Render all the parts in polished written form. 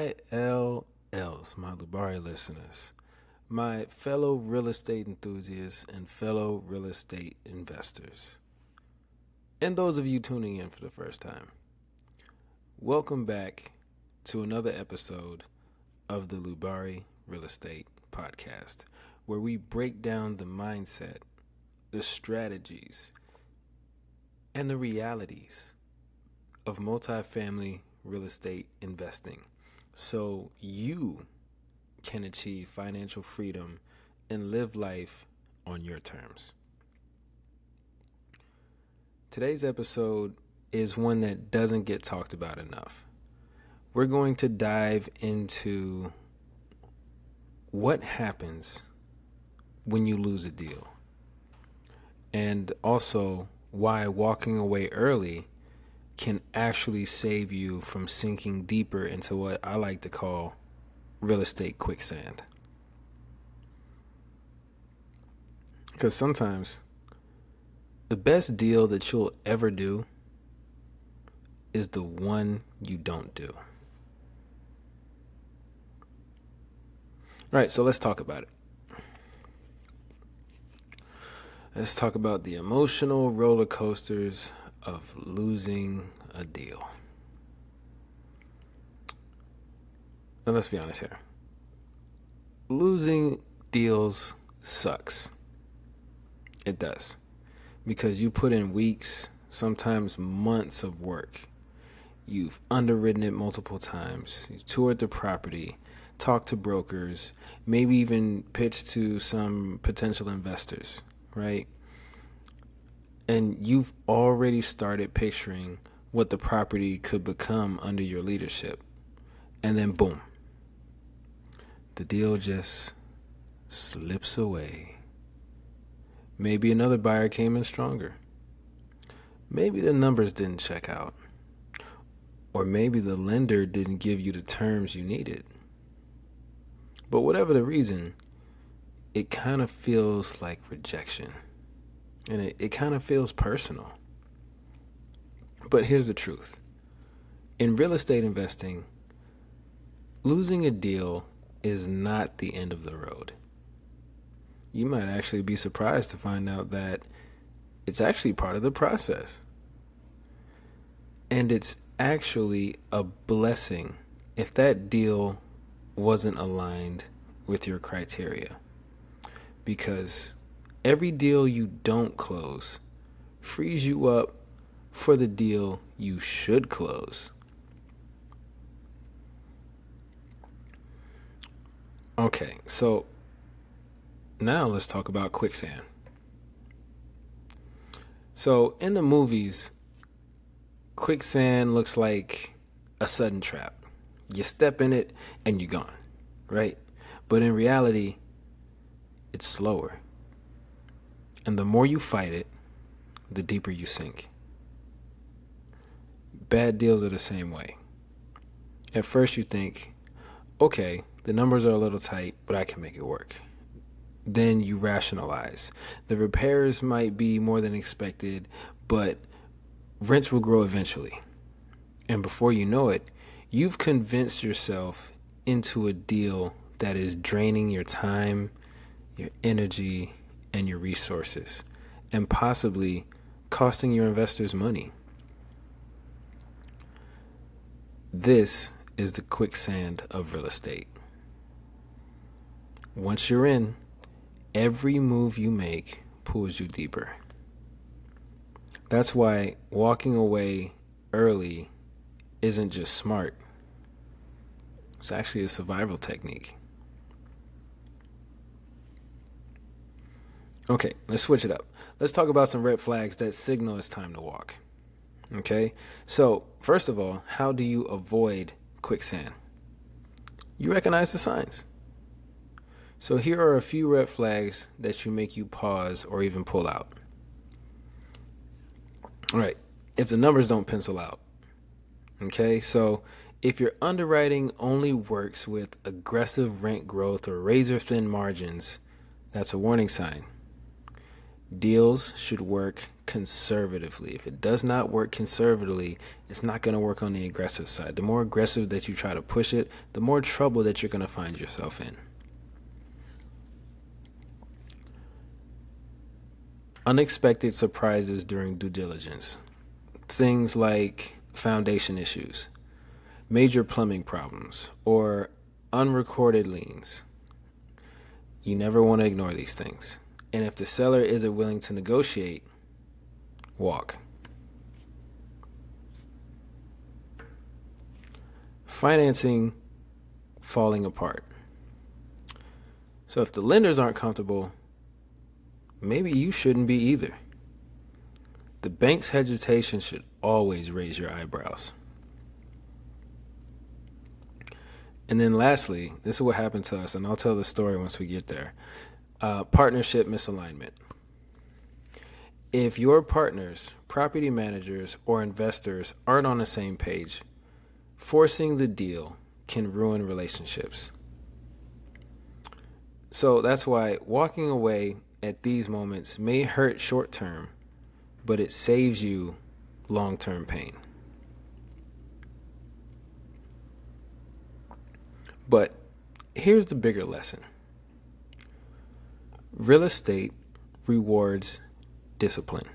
My LLs, my Lubari listeners, my fellow real estate enthusiasts and fellow real estate investors, and those of you tuning in for the first time, welcome back to another episode of the Lubari Real Estate Podcast, where we break down the mindset, the strategies, and the realities of multifamily real estate investing so you can achieve financial freedom and live life on your terms. Today's episode is one that doesn't get talked about enough. We're going to dive into what happens when you lose a deal, and also why walking away early can actually save you from sinking deeper into what I like to call real estate quicksand. Because sometimes the best deal that you'll ever do is the one you don't do. All right, so let's talk about it. Let's talk about the emotional roller coasters of losing a deal. Now, let's be honest here. Losing deals sucks. It does. Because you put in weeks, sometimes months of work. You've underwritten it multiple times. You've toured the property, talked to brokers, maybe even pitched to some potential investors, right? And you've already started picturing what the property could become under your leadership. And then boom, the deal just slips away. Maybe another buyer came in stronger. Maybe the numbers didn't check out. Or maybe the lender didn't give you the terms you needed. But whatever the reason, it kind of feels like rejection. And it kind of feels personal. But here's the truth. In real estate investing, losing a deal is not the end of the road. You might actually be surprised to find out that it's actually part of the process. And it's actually a blessing if that deal wasn't aligned with your criteria. Because every deal you don't close frees you up for the deal you should close. Okay, so now let's talk about quicksand. So in the movies, quicksand looks like a sudden trap. You step in it and you're gone, right? But in reality, it's slower. And the more you fight it, the deeper you sink. Bad deals are the same way. At first you think, okay, the numbers are a little tight, but I can make it work. Then you rationalize. The repairs might be more than expected, but rents will grow eventually. And before you know it, you've convinced yourself into a deal that is draining your time, your energy, and your resources, and possibly costing your investors money. This is the quicksand of real estate. Once you're in, every move you make pulls you deeper. That's why walking away early isn't just smart. It's actually a survival technique. Okay, let's switch it up. Let's talk about some red flags that signal it's time to walk. Okay, so first of all, how do you avoid quicksand? You recognize the signs. So here are a few red flags that should make you pause or even pull out. All right, if the numbers don't pencil out. Okay, so if your underwriting only works with aggressive rent growth or razor thin margins, that's a warning sign. Deals should work conservatively. If it does not work conservatively, it's not going to work on the aggressive side. The more aggressive that you try to push it, the more trouble that you're going to find yourself in. Unexpected surprises during due diligence. Things like foundation issues, major plumbing problems, or unrecorded liens. You never want to ignore these things. And if the seller isn't willing to negotiate, walk. Financing falling apart. So if the lenders aren't comfortable, maybe you shouldn't be either. The bank's hesitation should always raise your eyebrows. And then lastly, this is what happened to us, and I'll tell the story once we get there. Partnership misalignment. If your partners, property managers, or investors aren't on the same page, forcing the deal can ruin relationships. So that's why walking away at these moments may hurt short term, but it saves you long-term pain. But here's the bigger lesson. Real estate rewards discipline.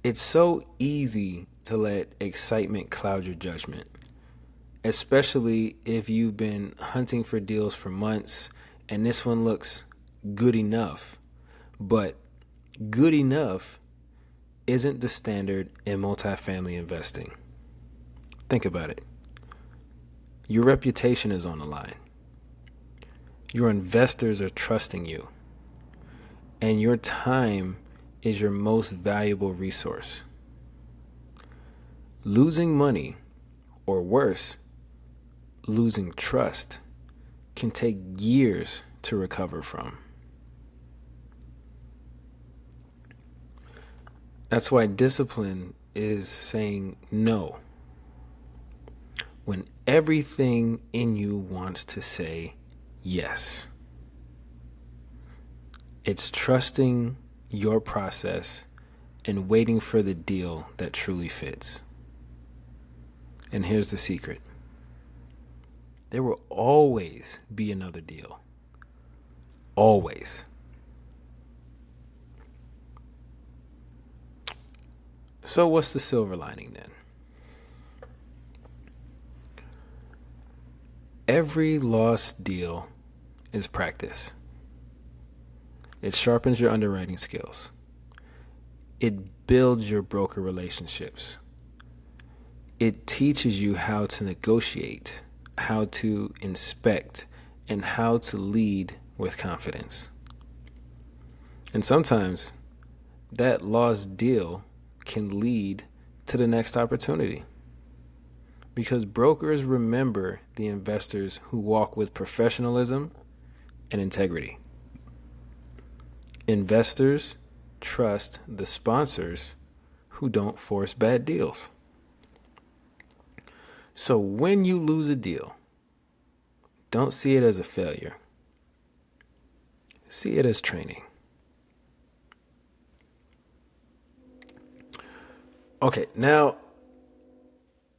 It's so easy to let excitement cloud your judgment, especially if you've been hunting for deals for months and this one looks good enough. But good enough isn't the standard in multifamily investing. Think about it. Your reputation is on the line. Your investors are trusting you. And your time is your most valuable resource. Losing money, or worse, losing trust, can take years to recover from. That's why discipline is saying no when everything in you wants to say yes. It's trusting your process and waiting for the deal that truly fits. And here's the secret. There will always be another deal. Always. So what's the silver lining then? Every lost deal is practice. It sharpens your underwriting skills. It builds your broker relationships. It teaches you how to negotiate, how to inspect, and how to lead with confidence. And sometimes that lost deal can lead to the next opportunity. Because brokers remember the investors who walk with professionalism and integrity. Investors trust the sponsors who don't force bad deals. So when you lose a deal, don't see it as a failure. See it as training. Okay, now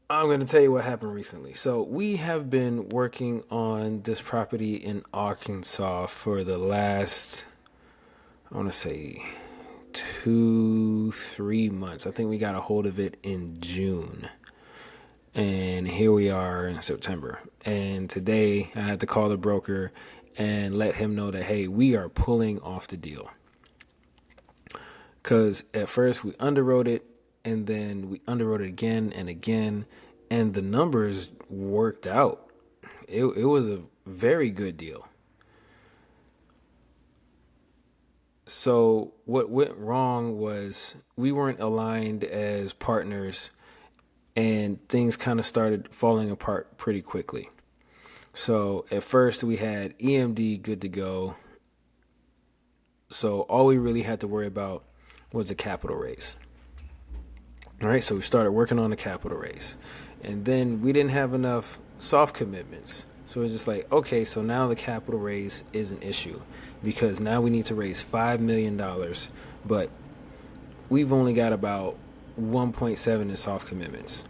I'm going to tell you what happened recently. So we have been working on this property in Arkansas for the last, I want to say 2-3 months. I think we got a hold of it in June. And here we are in September. And today I had to call the broker and let him know that, hey, we are pulling off the deal. Because at first we underwrote it, and then we underwrote it again and again, and the numbers worked out. It was a very good deal. So what went wrong was we weren't aligned as partners, and things kind of started falling apart pretty quickly. So at first we had EMD good to go. So all we really had to worry about was a capital raise. All right, so we started working on the capital raise. And then we didn't have enough soft commitments. So it's just like, okay, so now the capital raise is an issue because now we need to raise $5 million but we've only got about 1.7 in soft commitments.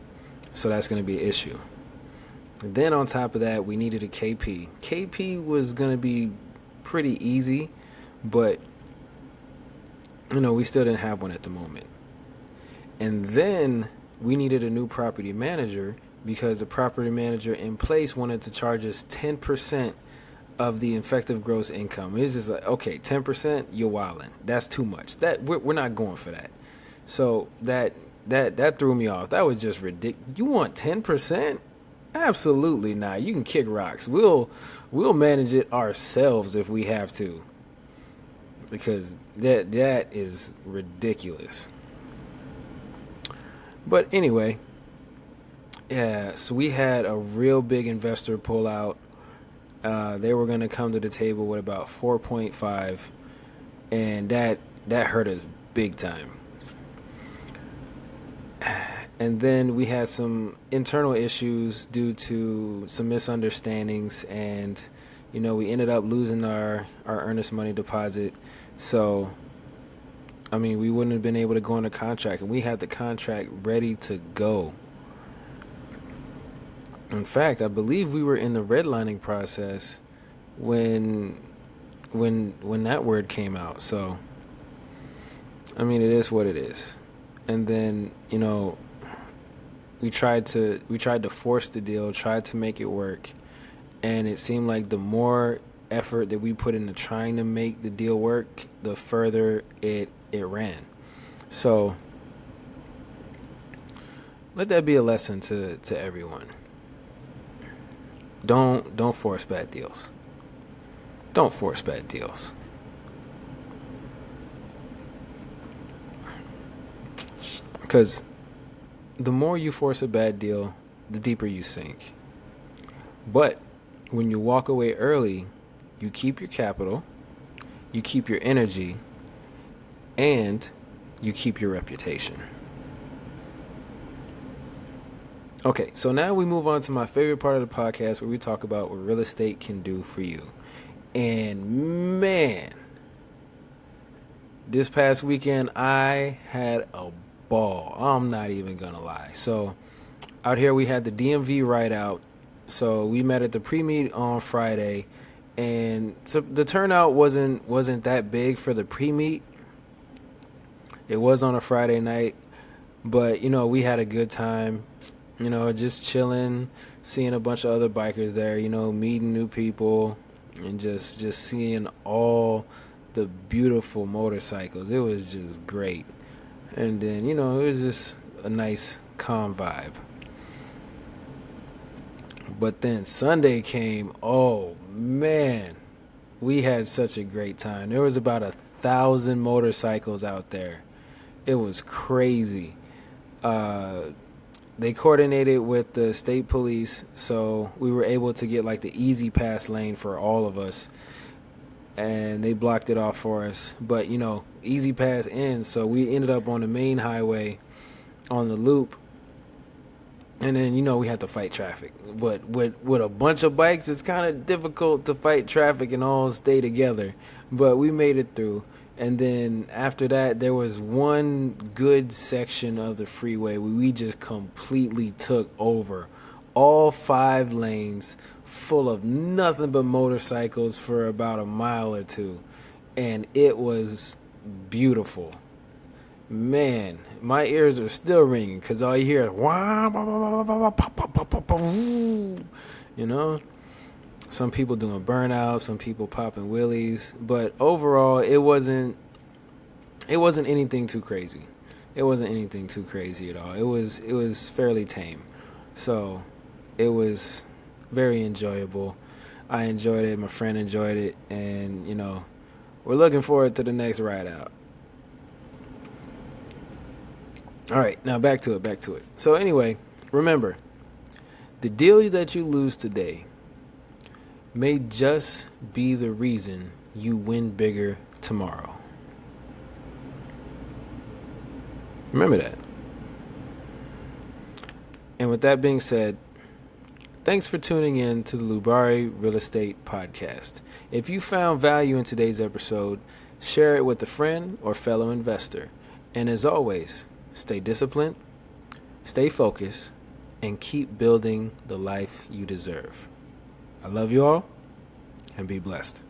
So that's going to be an issue. And then on top of that, we needed a KP. KP was going to be pretty easy, but we still didn't have one at the moment. And then we needed a new property manager because the property manager in place wanted to charge us 10% of the effective gross income. It's just like, okay, 10%, you're wilding. That's too much. That we're not going for that. So that threw me off. That was just ridiculous. You want 10%? Absolutely not. You can kick rocks. We'll manage it ourselves if we have to. Because that is ridiculous. But anyway, yeah, so we had a real big investor pull out. They were going to come to the table with about 4.5, and that hurt us big time. And then we had some internal issues due to some misunderstandings, and we ended up losing our earnest money deposit. So we wouldn't have been able to go into contract, and we had the contract ready to go. In fact, I believe we were in the redlining process when that word came out. So it is what it is. And then we tried to force the deal, tried to make it work, and it seemed like the more effort that we put into trying to make the deal work, the further it ran. So let that be a lesson to everyone. Don't force bad deals. Don't force bad deals. Because the more you force a bad deal, the deeper you sink. But when you walk away early, you keep your capital, you keep your energy, and you keep your reputation. Okay, so now we move on to my favorite part of the podcast where we talk about what real estate can do for you. And man, this past weekend I had a ball. I'm not even going to lie. So out here we had the DMV ride out. So we met at the pre-meet on Friday, and so the turnout wasn't that big for the pre-meet. It was on a Friday night, but we had a good time. Just chilling, seeing a bunch of other bikers there, meeting new people, and just seeing all the beautiful motorcycles. It was just great. And then, it was just a nice, calm vibe. But then Sunday came. Oh, man. We had such a great time. There was about 1,000 motorcycles out there. It was crazy. They coordinated with the state police, so we were able to get the easy pass lane for all of us, and they blocked it off for us. But easy pass ends, so we ended up on the main highway on the loop, and then we had to fight traffic. But with a bunch of bikes, it's kind of difficult to fight traffic and all stay together, but we made it through. And then after that, there was one good section of the freeway where we just completely took over. All 5 lanes full of nothing but motorcycles for about a mile or two. And it was beautiful. Man, my ears are still ringing because all you hear is wah, Some people doing burnout, some people popping wheelies, but overall it wasn't anything too crazy. It wasn't anything too crazy at all. It was fairly tame. So it was very enjoyable. I enjoyed it, my friend enjoyed it, and we're looking forward to the next ride out. All right, now back to it. So anyway, remember, the deal that you lose today may just be the reason you win bigger tomorrow. Remember that. And with that being said, Thanks for tuning in to the Lubari Real Estate Podcast. If you found value in today's episode, share it with a friend or fellow investor. And as always, stay disciplined, stay focused, and keep building the life you deserve. I love you all, and be blessed.